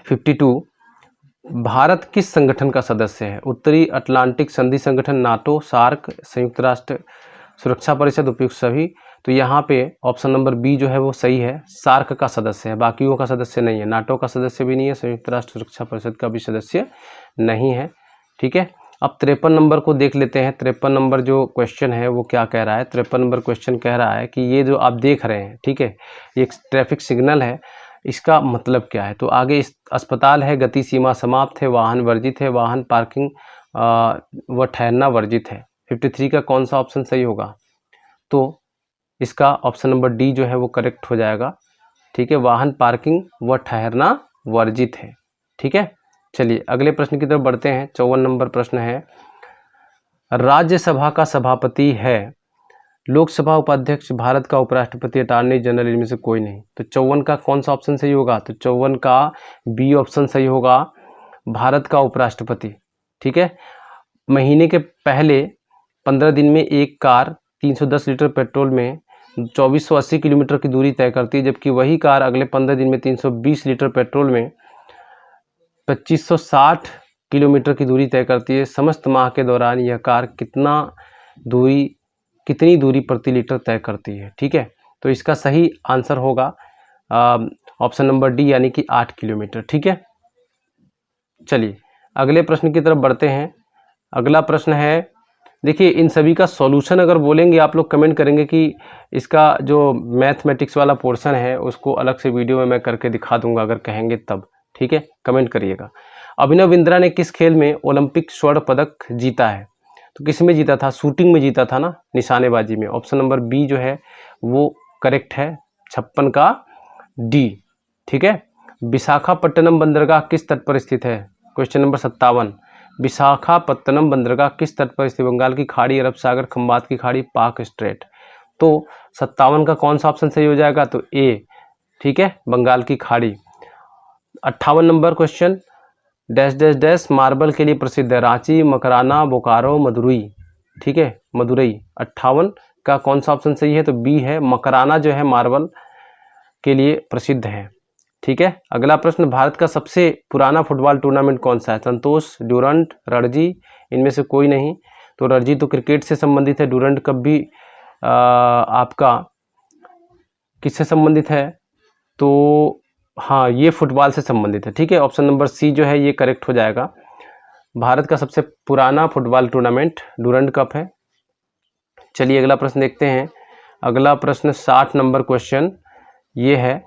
52। भारत किस संगठन का सदस्य है? उत्तरी अटलांटिक संधि संगठन, नाटो, सार्क, संयुक्त राष्ट्र सुरक्षा परिषद, उपयुक्त सभी। तो यहाँ पे ऑप्शन नंबर बी जो है वो सही है, सार्क का सदस्य है, बाकियों का सदस्य नहीं है। नाटो का सदस्य भी नहीं है, संयुक्त राष्ट्र सुरक्षा परिषद का भी सदस्य नहीं है। ठीक है, अब 53 नंबर को देख लेते हैं। 53 नंबर जो क्वेश्चन है वो क्या कह रहा है? 53 नंबर क्वेश्चन कह रहा है कि ये जो आप देख रहे हैं, ठीक है, ये एक ट्रैफिक सिग्नल है, इसका मतलब क्या है? तो आगे इस अस्पताल है, गति सीमा समाप्त है, वाहन वर्जित है, वाहन पार्किंग व ठहरना वर्जित है। 53 का कौन सा ऑप्शन सही होगा? तो इसका ऑप्शन नंबर डी जो है वो करेक्ट हो जाएगा। ठीक है, वाहन पार्किंग व ठहरना वर्जित है। ठीक है, चलिए अगले प्रश्न की तरफ बढ़ते हैं। 54 नंबर प्रश्न है, राज्यसभा का सभापति है लोकसभा उपाध्यक्ष, भारत का उपराष्ट्रपति, अटॉर्नी जनरल, इनमें से कोई नहीं। तो 54 का कौन सा ऑप्शन सही होगा? तो 54 का बी ऑप्शन सही होगा, भारत का उपराष्ट्रपति। ठीक है, महीने के पहले 15 दिन में एक कार 310 लीटर पेट्रोल में 2480 किलोमीटर की दूरी तय करती है, जबकि वही कार अगले 15 दिन में 320 लीटर पेट्रोल में 2560 किलोमीटर की दूरी तय करती है। समस्त माह के दौरान यह कार कितनी दूरी प्रति लीटर तय करती है? ठीक है, तो इसका सही आंसर होगा ऑप्शन नंबर डी, यानी कि 8 किलोमीटर। ठीक है, चलिए अगले प्रश्न की तरफ बढ़ते हैं। अगला प्रश्न है, देखिए इन सभी का सॉल्यूशन अगर बोलेंगे आप लोग, कमेंट करेंगे कि इसका जो मैथमेटिक्स वाला पोर्शन है उसको अलग से वीडियो में मैं करके दिखा दूंगा, अगर कहेंगे तब। ठीक है, कमेंट करिएगा। अभिनव बिंद्रा ने किस खेल में ओलंपिक स्वर्ण पदक जीता है? तो किस में जीता था? शूटिंग में जीता था ना, निशानेबाजी में। ऑप्शन नंबर बी जो है वो करेक्ट है, 56 का डी। ठीक है, विशाखापट्टनम बंदरगाह किस तट पर स्थित है? Question number 57। विशाखापट्टनम बंदरगाह किस तट पर स्थित? बंगाल की खाड़ी, अरब सागर, खंबात की खाड़ी, पाक स्ट्रेट। तो 57 का कौन सा ऑप्शन सही हो जाएगा? तो ए। ठीक है, बंगाल की खाड़ी। 58 number question, dash dash dash marble के लिए प्रसिद्ध है? रांची, मकराना, बोकारो, मदुरई। ठीक है, मदुरई। 58 का कौन सा ऑप्शन सही है? तो बी है, मकराना जो है मार्बल के लिए प्रसिद्ध है। ठीक है, अगला प्रश्न, भारत का सबसे पुराना फुटबॉल टूर्नामेंट कौन सा है? संतोष, ड्यूरंट, रणजी, इनमें से कोई नहीं। तो रणजी तो क्रिकेट से संबंधित है, ड्यूरंट कब भी आपका किससे संबंधित है? तो हाँ, ये फुटबॉल से संबंधित है। ठीक है, ऑप्शन नंबर सी जो है ये करेक्ट हो जाएगा। भारत का सबसे पुराना फुटबॉल टूर्नामेंट ड्यूरंट कप है। चलिए अगला प्रश्न देखते हैं। अगला प्रश्न 60 नंबर क्वेश्चन ये है,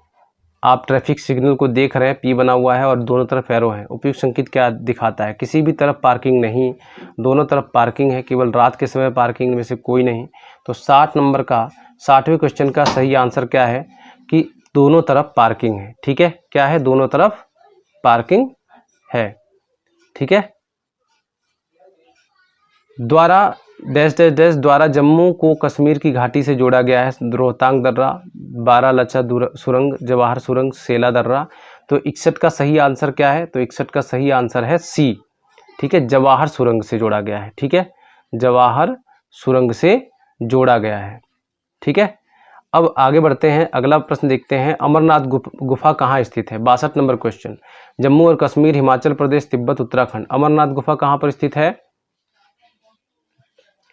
आप ट्रैफिक सिग्नल को देख रहे हैं, पी बना हुआ है और दोनों तरफ एरो है। उपयुक्त संकेत क्या दिखाता है? किसी भी तरफ पार्किंग नहीं, दोनों तरफ पार्किंग है, केवल रात के समय पार्किंग में से कोई नहीं। तो 60 नंबर का 60वें क्वेश्चन का सही आंसर क्या है? कि दोनों तरफ पार्किंग है। ठीक है, क्या है? दोनों तरफ पार्किंग है। ठीक है, द्वारा डैश डैश डैश द्वारा जम्मू को कश्मीर की घाटी से जोड़ा गया है। रोहतांग दर्रा, बारालाचा सुरंग, जवाहर सुरंग, सेला दर्रा। तो 61 का सही आंसर क्या है? तो 61 का सही आंसर है सी। ठीक है, जवाहर सुरंग से जोड़ा गया है। ठीक है, जवाहर सुरंग से जोड़ा गया है। ठीक है, अब आगे बढ़ते हैं। अगला प्रश्न देखते हैं, अमरनाथ गुफा कहाँ स्थित है? 62 नंबर क्वेश्चन, जम्मू और कश्मीर, हिमाचल प्रदेश, तिब्बत, उत्तराखंड। अमरनाथ गुफा कहाँ पर स्थित है?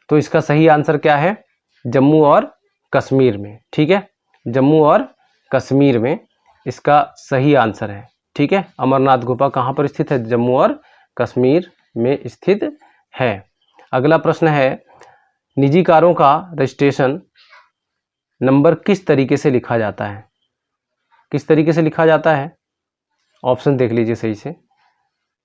तो इसका सही आंसर क्या है? जम्मू और कश्मीर में। ठीक है, जम्मू और कश्मीर में इसका सही आंसर है। ठीक है, अमरनाथ गुफा कहाँ पर स्थित है? जम्मू और कश्मीर में स्थित है। अगला प्रश्न है, निजी कारों का रजिस्ट्रेशन नंबर किस तरीके से लिखा जाता है? किस तरीके से लिखा जाता है? ऑप्शन देख लीजिए सही से।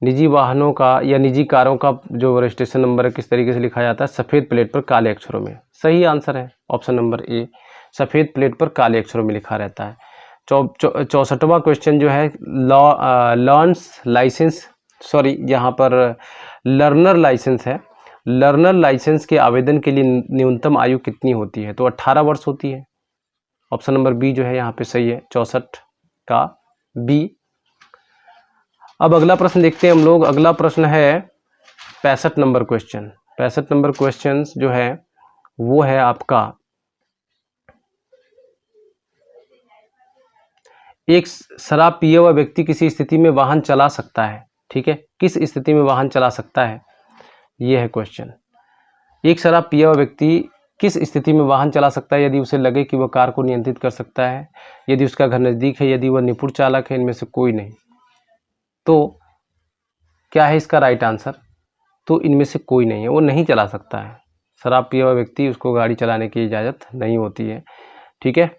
निजी वाहनों का या निजी कारों का जो रजिस्ट्रेशन नंबर है किस तरीके से लिखा जाता है? सफ़ेद प्लेट पर काले अक्षरों में। सही आंसर है ऑप्शन नंबर ए, सफ़ेद प्लेट पर काले अक्षरों में लिखा रहता है। 64वां क्वेश्चन जो है लर्नर्स लाइसेंस, सॉरी यहाँ पर लर्नर लाइसेंस है। लर्नर लाइसेंस के आवेदन के लिए न्यूनतम आयु कितनी होती है? तो 18 वर्ष होती है। ऑप्शन नंबर बी जो है यहाँ पे सही है, 64 का बी। अब अगला प्रश्न देखते हैं हम लोग। अगला प्रश्न है 65 नंबर क्वेश्चन। 65 नंबर क्वेश्चन जो है वो है आपका, एक शराब पिए हुआ व्यक्ति किसी स्थिति में वाहन चला सकता है, ठीक है, किस स्थिति में वाहन चला सकता है, ये है क्वेश्चन। एक शराब पिया हुआ व्यक्ति किस स्थिति में वाहन चला सकता है? यदि उसे लगे कि वह कार को नियंत्रित कर सकता है, यदि उसका घर नज़दीक है, यदि वह निपुण चालक है, इनमें से कोई नहीं। तो क्या है इसका राइट आंसर? तो इनमें से कोई नहीं है, वो नहीं चला सकता है। शराब पिया हुआ व्यक्ति, उसको गाड़ी चलाने की इजाज़त नहीं होती है, ठीक है।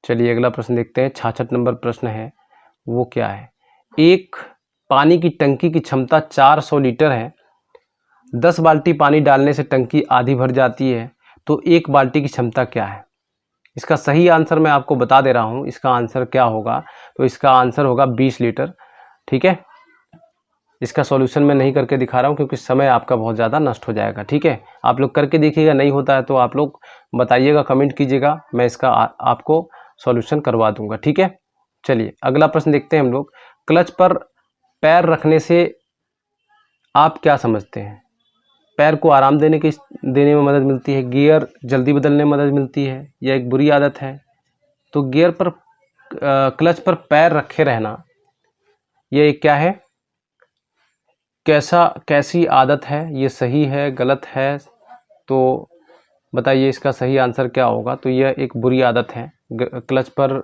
चलिए अगला प्रश्न देखते हैं। 66 नंबर प्रश्न है वो क्या है? एक पानी की टंकी की क्षमता 400 लीटर है, 10 बाल्टी पानी डालने से टंकी आधी भर जाती है, तो एक बाल्टी की क्षमता क्या है? इसका सही आंसर मैं आपको बता दे रहा हूँ, इसका आंसर क्या होगा? तो इसका आंसर होगा 20 लीटर, ठीक है। इसका सॉल्यूशन मैं नहीं करके दिखा रहा हूँ क्योंकि समय आपका बहुत ज़्यादा नष्ट हो जाएगा, ठीक है। आप लोग करके देखिएगा, नहीं होता है तो आप लोग बताइएगा, कमेंट कीजिएगा, मैं इसका आपको सॉल्यूशन करवा दूंगा, ठीक है। चलिए अगला प्रश्न देखते हैं हम लोग। क्लच पर पैर रखने से आप क्या समझते हैं? पैर को आराम देने में मदद मिलती है, गियर जल्दी बदलने में मदद मिलती है, या एक बुरी आदत है? तो गियर पर क्लच पर पैर रखे रहना, ये क्या है, कैसी आदत है, ये सही है गलत है? तो बताइए इसका सही आंसर क्या होगा? तो यह एक बुरी आदत है, क्लच पर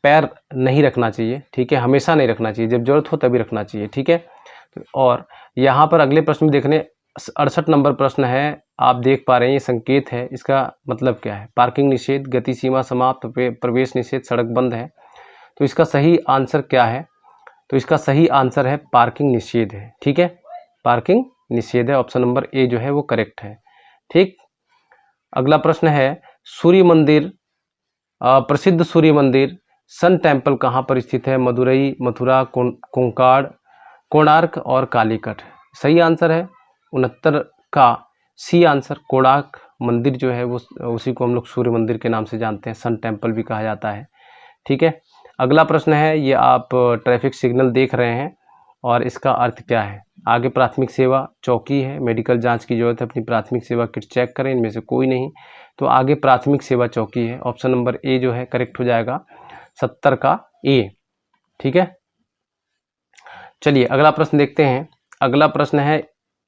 पैर नहीं रखना चाहिए, ठीक है, हमेशा नहीं रखना चाहिए, जब जरूरत हो तभी रखना चाहिए, ठीक है। और यहाँ पर अगले प्रश्न में देखने 68 नंबर प्रश्न है, आप देख पा रहे हैं ये संकेत है, इसका मतलब क्या है? पार्किंग निषेध, गति सीमा समाप्त, प्रवेश निषेध, सड़क बंद है। तो इसका सही आंसर क्या है? तो इसका सही आंसर है पार्किंग निषेध है, ठीक है, पार्किंग निषेध है, ऑप्शन नंबर ए जो है वो करेक्ट है, ठीक। अगला प्रश्न है सूर्य मंदिर, प्रसिद्ध सूर्य मंदिर सन टेम्पल कहाँ पर स्थित है? मदुरई, मथुरा, कोणार्क और कालीकट। सही आंसर है 69 का सी आंसर, कोणार्क मंदिर जो है वो, उसी को हम लोग सूर्य मंदिर के नाम से जानते हैं, सन टेम्पल भी कहा जाता है, ठीक है। अगला प्रश्न है, ये आप ट्रैफिक सिग्नल देख रहे हैं और इसका अर्थ क्या है? आगे प्राथमिक सेवा चौकी है, मेडिकल जांच की जरूरत है, अपनी प्राथमिक सेवा किट चेक करें, इनमें से कोई नहीं। तो आगे प्राथमिक सेवा चौकी है, ऑप्शन नंबर ए जो है करेक्ट हो जाएगा, 70 का ए, ठीक है। चलिए अगला प्रश्न देखते हैं। अगला प्रश्न है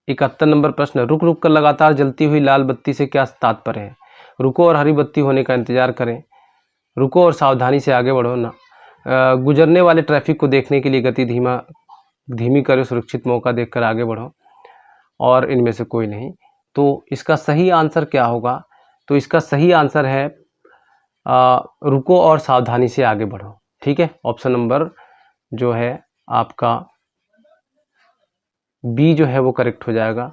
71 नंबर प्रश्न, रुक रुक कर लगातार जलती हुई लाल बत्ती से क्या तात्पर्य है? रुको और हरी बत्ती होने का इंतजार करें, रुको और सावधानी से आगे बढ़ो ना, गुजरने वाले ट्रैफिक को देखने के लिए गति धीमी करो, सुरक्षित मौका देखकर आगे बढ़ो, और इनमें से कोई नहीं। तो इसका सही आंसर क्या होगा? तो इसका सही आंसर है रुको और सावधानी से आगे बढ़ो, ठीक है, ऑप्शन नंबर जो है आपका बी जो है वो करेक्ट हो जाएगा,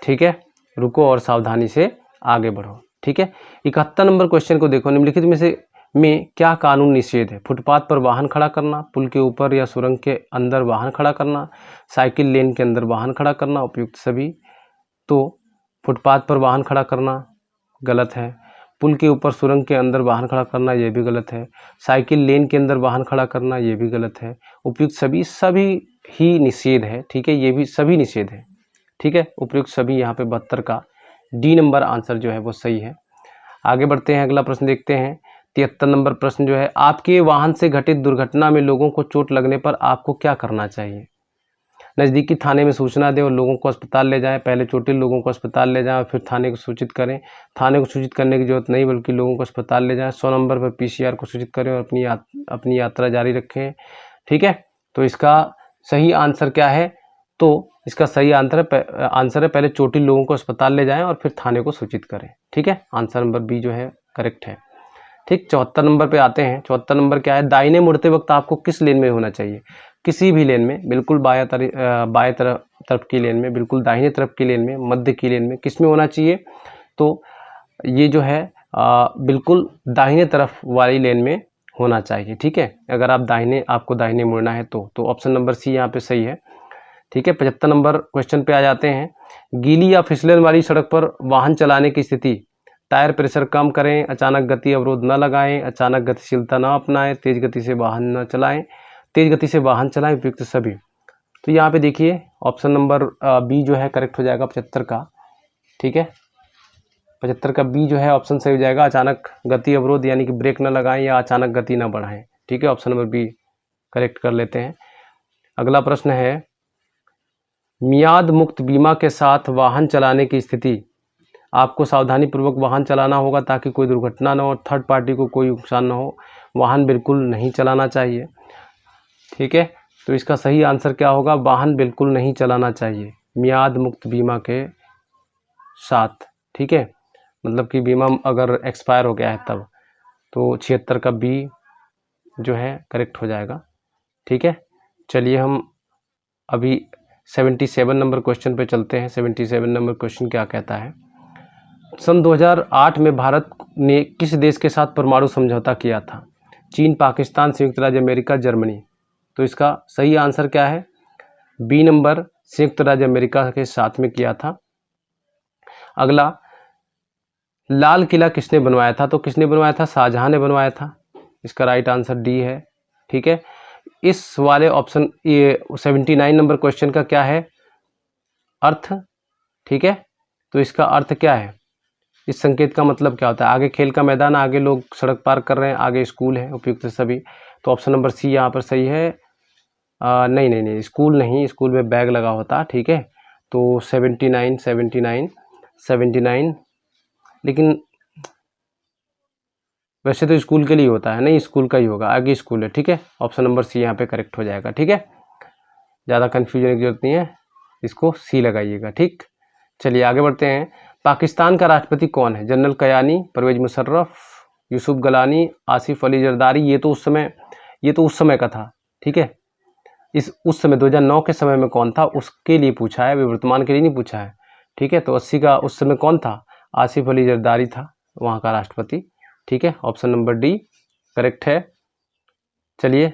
ठीक है, रुको और सावधानी से आगे बढ़ो, ठीक है। 71 नंबर क्वेश्चन को देखो, निम्नलिखित में क्या कानून निषेध है? फुटपाथ पर वाहन खड़ा करना, पुल के ऊपर या सुरंग के अंदर वाहन खड़ा करना, साइकिल लेन के अंदर वाहन खड़ा करना, उपयुक्त सभी। तो फुटपाथ पर वाहन खड़ा करना गलत है, पुल के ऊपर सुरंग के अंदर वाहन खड़ा करना ये भी गलत है, साइकिल लेन के अंदर वाहन खड़ा करना ये भी गलत है, उपयुक्त सभी ही निषेध है, ठीक है, ये भी सभी निषेध है, ठीक है, उपयुक्त सभी यहाँ पे 72 का डी नंबर आंसर जो है वो सही है। आगे बढ़ते हैं, अगला प्रश्न देखते हैं। 73 नंबर प्रश्न जो है, आपके वाहन से घटित दुर्घटना में लोगों को चोट लगने पर आपको क्या करना चाहिए? नज़दीकी थाने में सूचना दें और लोगों को अस्पताल ले जाएं, पहले चोटिल लोगों को अस्पताल ले जाएं और फिर थाने को सूचित करें। थाने को सूचित करने की जरूरत नहीं, बल्कि लोगों को अस्पताल ले जाएं। 100 नंबर पर पीसीआर को सूचित करें और अपनी यात्रा जारी रखें, ठीक है। तो इसका सही आंसर क्या है? तो इसका सही आंसर है पहले चोटिल लोगों को अस्पताल ले जाएं और फिर थाने को सूचित करें, ठीक है, आंसर नंबर बी जो है करेक्ट है, ठीक। 74 नंबर पे आते हैं। 74 नंबर क्या है? दाहिने मुड़ते वक्त आपको किस लेन में होना चाहिए? किसी भी लेन में, बिल्कुल बाएं तरफ की लेन में, बिल्कुल दाहिने तरफ की लेन में, मध्य की लेन में, किस में होना चाहिए? तो ये जो है बिल्कुल दाहिने तरफ वाली लेन में होना चाहिए। ठीक है, अगर आपको दाहिने मुड़ना है तो ऑप्शन नंबर सी यहाँ पे सही है। ठीक है, 75 नंबर क्वेश्चन पे आ जाते हैं। गीली या फिसलन वाली सड़क पर वाहन चलाने की स्थिति, टायर प्रेशर कम करें, अचानक गति अवरोध न लगाएं, अचानक गतिशीलता न अपनाएं, तेज गति से वाहन न चलाएं, तेज गति से वाहन चलाएं, उपयुक्त सभी। तो यहाँ पे देखिए ऑप्शन नंबर बी जो है करेक्ट हो जाएगा 75 का। ठीक है, 75 का बी जो है ऑप्शन सही हो जाएगा। अचानक गति अवरोध यानी कि ब्रेक न लगाएं या अचानक गति न बढ़ाएं। ठीक है, ऑप्शन नंबर बी करेक्ट कर लेते हैं। अगला प्रश्न है, मियाद मुक्त बीमा के साथ वाहन चलाने की स्थिति, आपको सावधानी पूर्वक वाहन चलाना होगा ताकि कोई दुर्घटना न हो, थर्ड पार्टी को कोई नुकसान न हो, वाहन बिल्कुल नहीं चलाना चाहिए। ठीक है, तो इसका सही आंसर क्या होगा? वाहन बिल्कुल नहीं चलाना चाहिए मियाद मुक्त बीमा के साथ। ठीक है, मतलब कि बीमा अगर एक्सपायर हो गया है तब, तो 76 का बी जो है करेक्ट हो जाएगा। ठीक है, चलिए हम अभी 77 नंबर क्वेश्चन पे चलते हैं। 77 नंबर क्वेश्चन क्या कहता है? सन 2008 में भारत ने किस देश के साथ परमाणु समझौता किया था? चीन, पाकिस्तान, संयुक्त राज्य अमेरिका, जर्मनी। तो इसका सही आंसर क्या है? बी नंबर, संयुक्त राज्य अमेरिका के साथ में किया था। अगला, लाल किला किसने बनवाया था? तो किसने बनवाया था? शाहजहां ने बनवाया था। इसका राइट आंसर डी है। ठीक है, इस वाले ऑप्शन ये 79 नंबर क्वेश्चन का क्या है अर्थ? ठीक है, तो इसका अर्थ क्या है? इस संकेत का मतलब क्या होता है? आगे खेल का मैदान, आगे लोग सड़क पार कर रहे हैं, आगे स्कूल है, उपयुक्त सभी। तो ऑप्शन नंबर सी यहाँ पर सही है। नहीं नहीं नहीं, स्कूल नहीं, स्कूल में बैग लगा होता। ठीक है, तो 79 लेकिन वैसे तो स्कूल के लिए होता है, नहीं स्कूल का ही होगा, आगे स्कूल है। ठीक है, ऑप्शन नंबर सी यहाँ पे करेक्ट हो जाएगा। ठीक है, ज़्यादा कन्फ्यूजन की जरूरत नहीं है, इसको सी लगाइएगा। ठीक, चलिए आगे बढ़ते हैं। पाकिस्तान का राष्ट्रपति कौन है? जनरल कयानी, परवेज मुशर्रफ, यूसुफ गलानी, आसिफ अली जरदारी। ये तो उस समय का था। ठीक है, उस समय 2009 के समय में कौन था उसके लिए पूछा है, वर्तमान के लिए नहीं पूछा है। ठीक है, तो 80 का उस समय कौन था? आसिफ अली जरदारी था वहाँ का राष्ट्रपति। ठीक है, ऑप्शन नंबर डी करेक्ट है। चलिए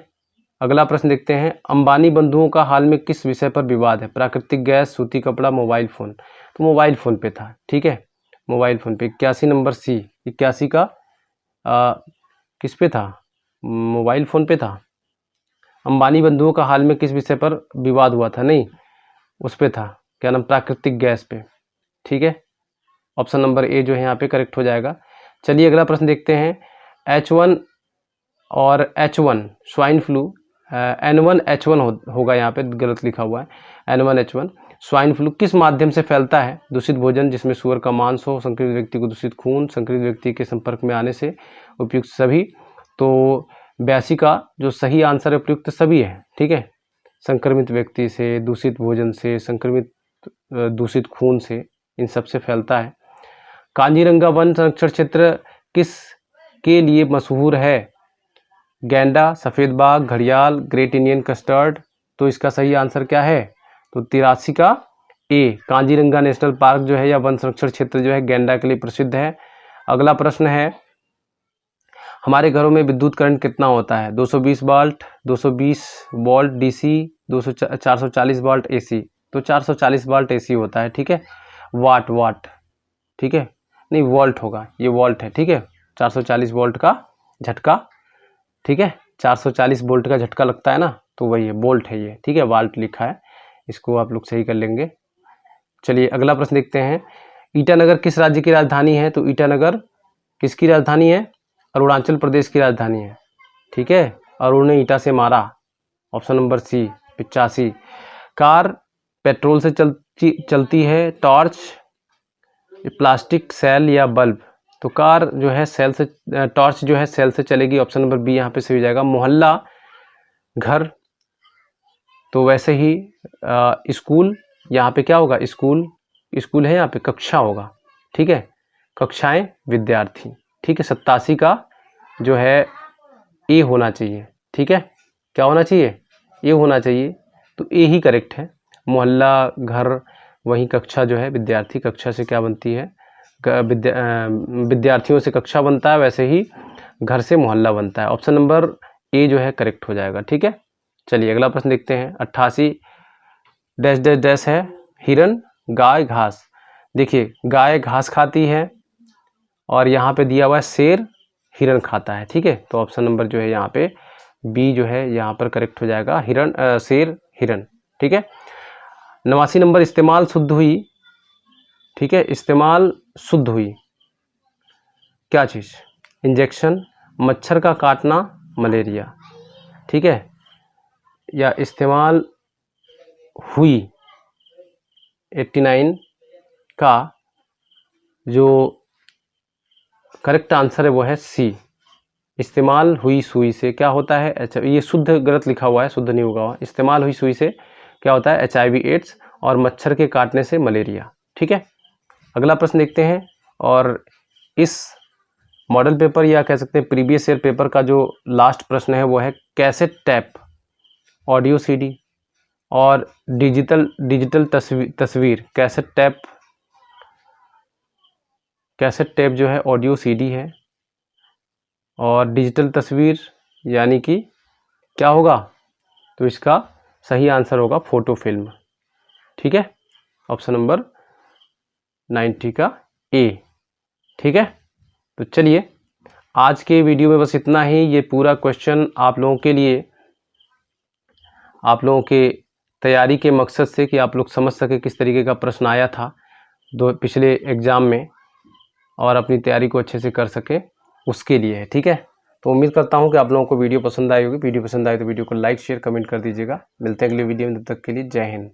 अगला प्रश्न देखते हैं। अंबानी बंधुओं का हाल में किस विषय पर विवाद है? प्राकृतिक गैस, सूती कपड़ा, मोबाइल फ़ोन। तो मोबाइल फ़ोन पे था। ठीक है, मोबाइल फ़ोन पे 81 नंबर सी, 81 का किस पे था? मोबाइल फ़ोन पे था। अंबानी बंधुओं का हाल में किस विषय पर विवाद हुआ था? नहीं, उस पे था, क्या नाम, प्राकृतिक गैस पे। ठीक है, ऑप्शन नंबर ए जो है यहाँ पे करेक्ट हो जाएगा। चलिए अगला प्रश्न देखते हैं। H1 और H1 स्वाइन फ्लू, N1H1 होगा, यहाँ पे गलत लिखा हुआ है, N1H1 स्वाइन फ्लू किस माध्यम से फैलता है? दूषित भोजन जिसमें सुअर का मांस हो, संक्रमित व्यक्ति को दूषित खून, संक्रमित व्यक्ति के संपर्क में आने से, उपयुक्त सभी। तो 82 का जो सही आंसर है उपयुक्त सभी है। ठीक है, संक्रमित व्यक्ति से, दूषित भोजन से, संक्रमित दूषित खून से, इन सब से फैलता है। काजीरंगा वन संरक्षण क्षेत्र किस के लिए मशहूर है? गैंडा, सफ़ेद बाघ, घड़ियाल, ग्रेट इंडियन कस्टर्ड। तो इसका सही आंसर क्या है? तो 83 का ए, काजीरंगा नेशनल पार्क जो है या वन संरक्षण क्षेत्र जो है गैंडा के लिए प्रसिद्ध है। अगला प्रश्न है, हमारे घरों में विद्युत करंट कितना होता है? 220 volt, 220 volt DC, 440 volt AC. तो 440 वोल्ट एसी होता है। ठीक है, वाट, ठीक है, नहीं वोल्ट होगा, ये वोल्ट है। ठीक है, 440 वोल्ट का झटका। ठीक है, 440 वोल्ट का झटका लगता है ना, तो वही है, वोल्ट है ये। ठीक है, वाल्ट लिखा है, इसको आप लोग सही कर लेंगे। चलिए अगला प्रश्न देखते हैं। ईटानगर किस राज्य की राजधानी है? तो ईटानगर किसकी राजधानी है? अरुणाचल प्रदेश की राजधानी है। ठीक है, अरुण ने ईटा से मारा, option number C 85। Car petrol से चलती है, टॉर्च, प्लास्टिक, सेल या बल्ब। तो कार जो है सेल से, टॉर्च जो है सेल से चलेगी, ऑप्शन नंबर बी यहाँ पे सही हो जाएगा। मोहल्ला, घर, तो वैसे ही स्कूल, यहाँ पे क्या होगा? स्कूल है, यहाँ पे कक्षा होगा। ठीक है, कक्षाएं, विद्यार्थी। ठीक है, 87 का जो है ए होना चाहिए। ठीक है, क्या होना चाहिए? ए होना चाहिए, तो ए ही करेक्ट है। मोहल्ला, घर, वहीं कक्षा जो है विद्यार्थी, कक्षा से क्या बनती है, विद्यार्थियों से कक्षा बनता है, वैसे ही घर से मोहल्ला बनता है। ऑप्शन नंबर ए जो है करेक्ट हो जाएगा। ठीक है, चलिए अगला प्रश्न देखते हैं। 88 डैश डैश डैश है, हिरन, गाय, घास। देखिए गाय घास खाती है और यहाँ पे दिया हुआ है शेर हिरन खाता है। ठीक है, तो ऑप्शन नंबर जो है यहाँ पे बी जो है यहाँ पर करेक्ट हो जाएगा, हिरन, शेर हिरन। ठीक है, 89 नंबर, इस्तेमाल शुद्ध हुई। ठीक है, इस्तेमाल शुद्ध हुई क्या चीज़, इंजेक्शन, मच्छर का काटना, मलेरिया। ठीक है, या इस्तेमाल हुई 89 का जो करेक्ट आंसर है वो है सी, इस्तेमाल हुई सुई से क्या होता है। अच्छा, ये शुद्ध गलत लिखा हुआ है, शुद्ध नहीं होगा। इस्तेमाल हुई सुई से क्या होता है, HIV एड्स, और मच्छर के काटने से मलेरिया। ठीक है, अगला प्रश्न देखते हैं। और इस मॉडल पेपर या कह सकते हैं प्रीवियस ईयर पेपर का जो लास्ट प्रश्न है वो है कैसेट टैप, ऑडियो CD और डिजिटल तस्वीर। कैसेट टैप जो है ऑडियो CD है, और डिजिटल तस्वीर यानी कि क्या होगा, तो इसका सही आंसर होगा फोटो फिल्म। ठीक है, ऑप्शन नंबर 90 का ए। ठीक है, तो चलिए आज के वीडियो में बस इतना ही। ये पूरा क्वेश्चन आप लोगों के लिए, आप लोगों के तैयारी के मकसद से, कि आप लोग समझ सके किस तरीके का प्रश्न आया था पिछले एग्ज़ाम में, और अपनी तैयारी को अच्छे से कर सके, उसके लिए है। ठीक है, तो उम्मीद करता हूँ कि आप लोगों को वीडियो पसंद आई होगी। वीडियो पसंद आए तो वीडियो को लाइक शेयर कमेंट कर दीजिएगा। मिलते हैं अगले वीडियो में, तब तक के लिए जय हिंद।